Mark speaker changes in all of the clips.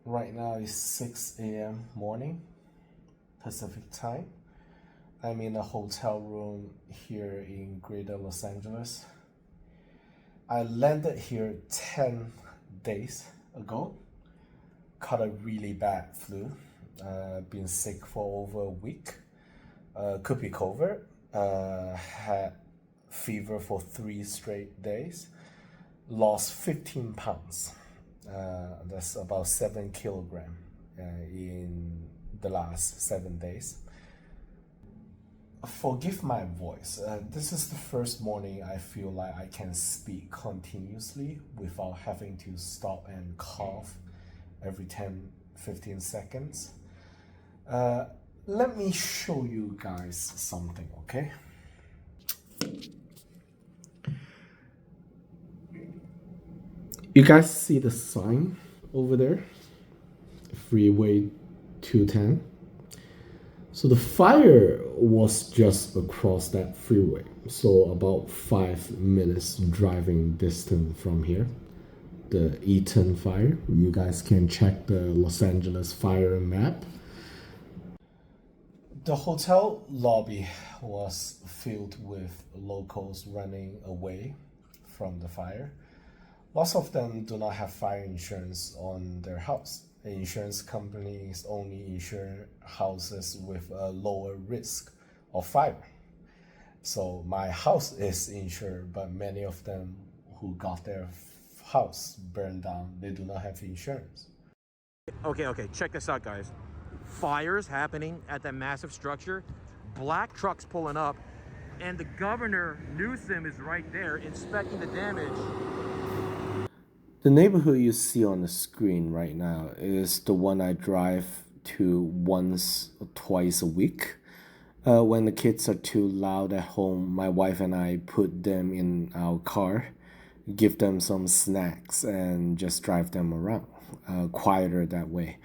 Speaker 1: Right now it's 6 a.m. morning Pacific time. I'm in a hotel room here in Greater Los Angeles. I landed here 10 days ago. Caught a really bad flu. Been sick for over a week. Could be COVID. Had fever for 3 straight days. Lost 15 pounds. That's about 7 kilograms in the last 7 days. Forgive my voice. This is the first morning I feel like I can speak continuously without having to stop and cough every 10-15 seconds. Let me show you guys something, okay? You guys see the sign over there? Freeway 210. So the fire was just across that freeway. So about 5 minutes driving distance from here. The Eaton fire. You guys can check the Los Angeles fire map. The hotel lobby was filled with locals running away from the fire. Lots of them do not have fire insurance on their house. Insurance companies only insure houses with a lower risk of fire. So my house is insured, but many of them who got their house burned down, they do not have insurance.
Speaker 2: Okay, check this out, guys. Fires happening at that massive structure, black trucks pulling up, and the governor, Newsom, is right there inspecting the damage.
Speaker 1: The neighborhood you see on the screen right now is the one I drive to once or twice a week. When the kids are too loud at home, my wife and I put them in our car, give them some snacks, and just drive them around. Quieter that way.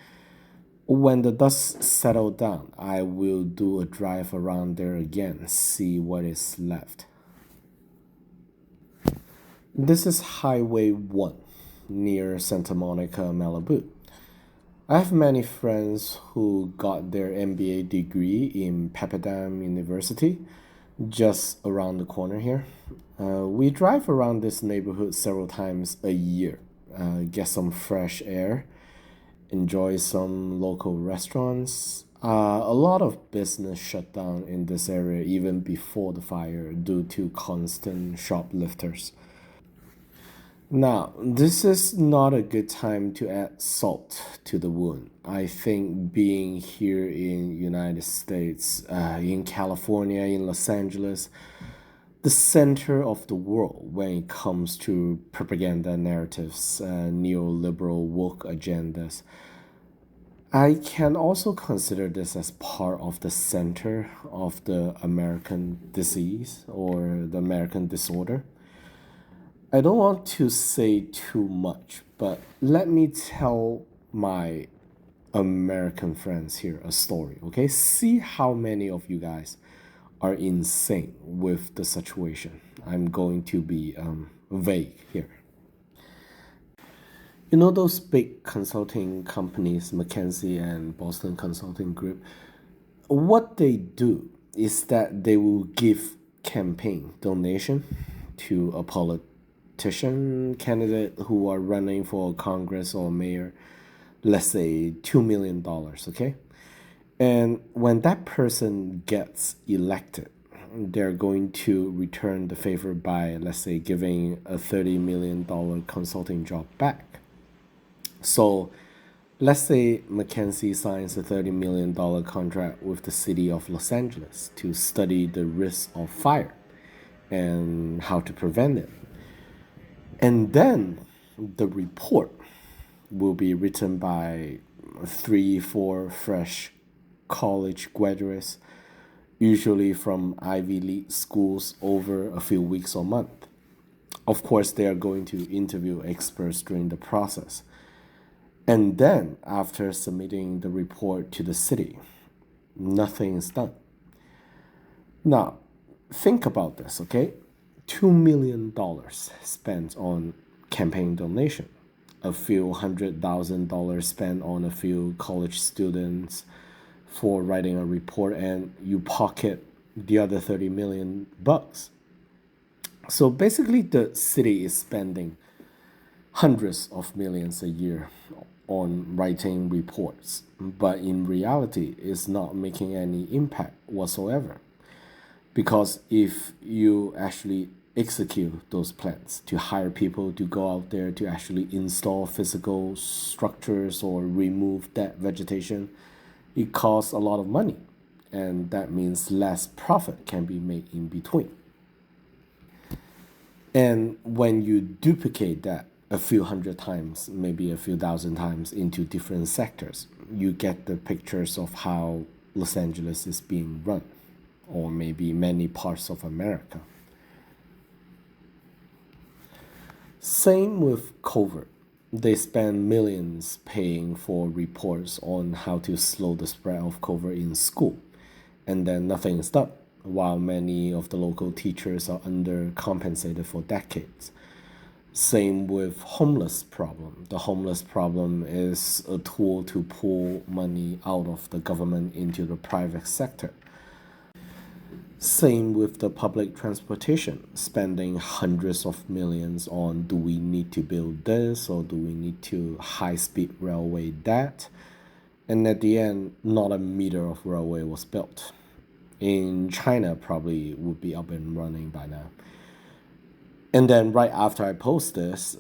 Speaker 1: When the dust settles down, I will do a drive around there again, see what is left. This is Highway 1 near Santa Monica, Malibu. I have many friends who got their MBA degree in Pepperdam University, just around the corner here. We drive around this neighborhood several times a year, get some fresh air, enjoy some local restaurants. A lot of business shut down in this area even before the fire due to constant shoplifters. Now, this is not a good time to add salt to the wound. I think being here in United States, in California, in Los Angeles, the center of the world when it comes to propaganda narratives, neoliberal woke agendas. I can also consider this as part of the center of the American disease or the American disorder. I don't want to say too much, but let me tell my American friends here a story, okay? See how many of you guys are insane with the situation. I'm going to be vague here. You know those big consulting companies, McKinsey and Boston Consulting Group? What they do is that they will give campaign donation to a politician candidate who are running for Congress or mayor, let's say $2 million, okay? And when that person gets elected, they're going to return the favor by, let's say, giving a $30 million consulting job back. So let's say McKinsey signs a $30 million contract with the city of Los Angeles to study the risk of fire and how to prevent it. And then the report will be written by 3-4 fresh college graduates, usually from Ivy League schools, over a few weeks or months. Of course, they are going to interview experts during the process. And then, after submitting the report to the city, nothing is done. Now, think about this, okay? $2 million spent on campaign donation. a few $100,000 spent on a few college students for writing a report, and you pocket the other 30 million bucks. So basically, the city is spending hundreds of millions a year on writing reports, but in reality, it's not making any impact whatsoever. Because if you actually execute those plans to hire people to go out there to actually install physical structures or remove that vegetation, it costs a lot of money. And that means less profit can be made in between. And when you duplicate that a few hundred times, maybe a few thousand times into different sectors, you get the pictures of how Los Angeles is being run, or maybe many parts of America. Same with COVID. They spend millions paying for reports on how to slow the spread of COVID in school, and then nothing is done, while many of the local teachers are undercompensated for decades. Same with homeless problem. The homeless problem is a tool to pull money out of the government into the private sector. Same with the public transportation, spending hundreds of millions on do we need to build this or do we need to high-speed railway that? And at the end, not a meter of railway was built. In China, probably would be up and running by now. And then right after I post this,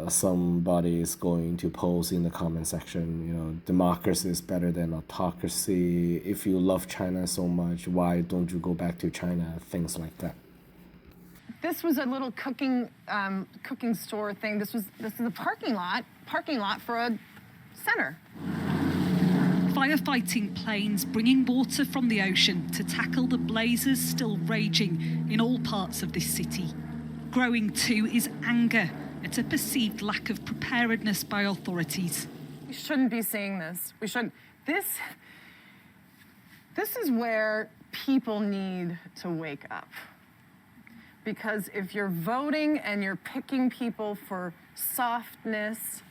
Speaker 1: somebody is going to post in the comment section, democracy is better than autocracy. If you love China so much, why don't you go back to China? Things like that.
Speaker 3: This was a little cooking store thing. This is a parking lot for a center.
Speaker 4: Firefighting planes bringing water from the ocean to tackle the blazes still raging in all parts of this city. Growing too is anger at a perceived lack of preparedness by authorities.
Speaker 3: We shouldn't be seeing this. We shouldn't. This is where people need to wake up. Because if you're voting and you're picking people for softness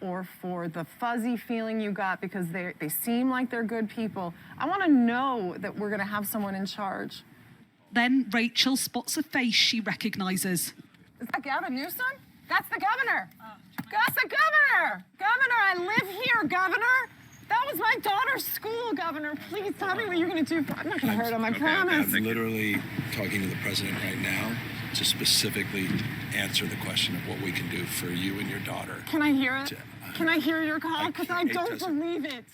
Speaker 3: or for the fuzzy feeling you got because they seem like they're good people, I want to know that we're going to have someone in charge.
Speaker 4: Then Rachel spots a face she recognises.
Speaker 3: Is that Gavin Newsom? That's the governor. That's the governor. Governor, I live here, governor. That was my daughter's school, governor. Please tell me what you're going to do. I'm not going to hurt him, I promise.
Speaker 5: I'm literally talking to the president right now to specifically answer the question of what we can do for you and your daughter.
Speaker 3: Can I hear it? Can I hear your call? Because I don't believe it.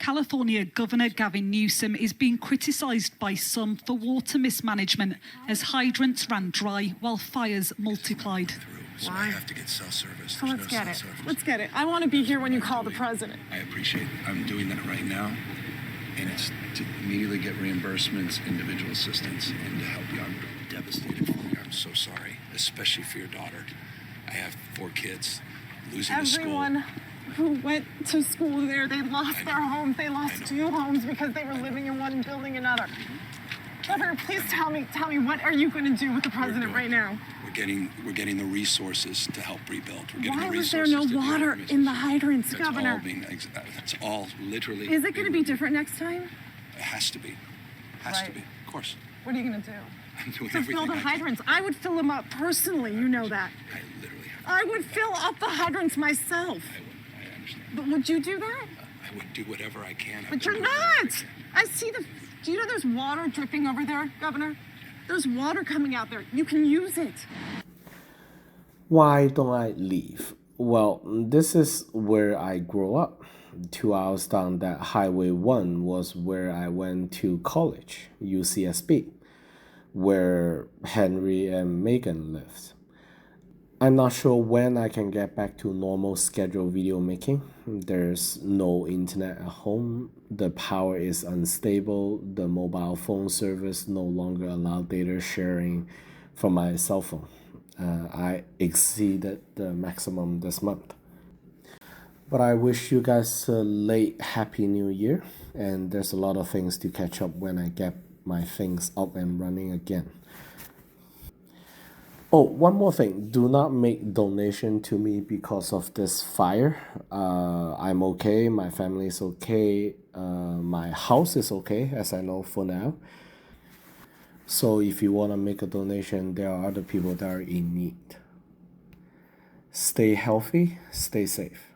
Speaker 4: California Governor Gavin Newsom is being criticised by some for water mismanagement as hydrants ran dry while fires multiplied.
Speaker 5: So I have to get cell service.
Speaker 3: So let's get it. Let's get it. I want to be here when you call the president.
Speaker 5: I appreciate it. I'm doing that right now. And it's to immediately get reimbursements, individual assistance, and to help you. I'm devastated for you. I'm so sorry, especially for your daughter. I have 4 kids. Losing the school.
Speaker 3: Everyone who went to school there, they lost their homes. They lost 2 homes because they were living in one and building another. Governor, please tell me, what are you going to do with the president right now?
Speaker 5: We're getting the resources to help rebuild.
Speaker 3: Why was there no water in the hydrants, Governor?
Speaker 5: That's all literally.
Speaker 3: Is it going to be different next time?
Speaker 5: It has to be. Has to be. Of course.
Speaker 3: What are you going to do?
Speaker 5: I'm doing
Speaker 3: to
Speaker 5: everything
Speaker 3: fill the hydrants. I would fill them up personally. You know that.
Speaker 5: I literally have.
Speaker 3: I would fill up the hydrants myself.
Speaker 5: I understand.
Speaker 3: But would you do that?
Speaker 5: I would do whatever I can.
Speaker 3: But you're not. I see the. Do you know there's water dripping over there, Governor? There's water coming out there. You can use it.
Speaker 1: Why don't I leave? Well, this is where I grew up. 2 hours down that Highway 1 was where I went to college, UCSB, where Henry and Megan lived. I'm not sure when I can get back to normal scheduled video making. There's no internet at home. The power is unstable. The mobile phone service no longer allows data sharing from my cell phone. I exceeded the maximum this month. But I wish you guys a late Happy New Year. And there's a lot of things to catch up when I get my things up and running again. Oh, one more thing. Do not make donation to me because of this fire. I'm okay. My family is okay. My house is okay, as I know for now. So if you want to make a donation, there are other people that are in need. Stay healthy, stay safe.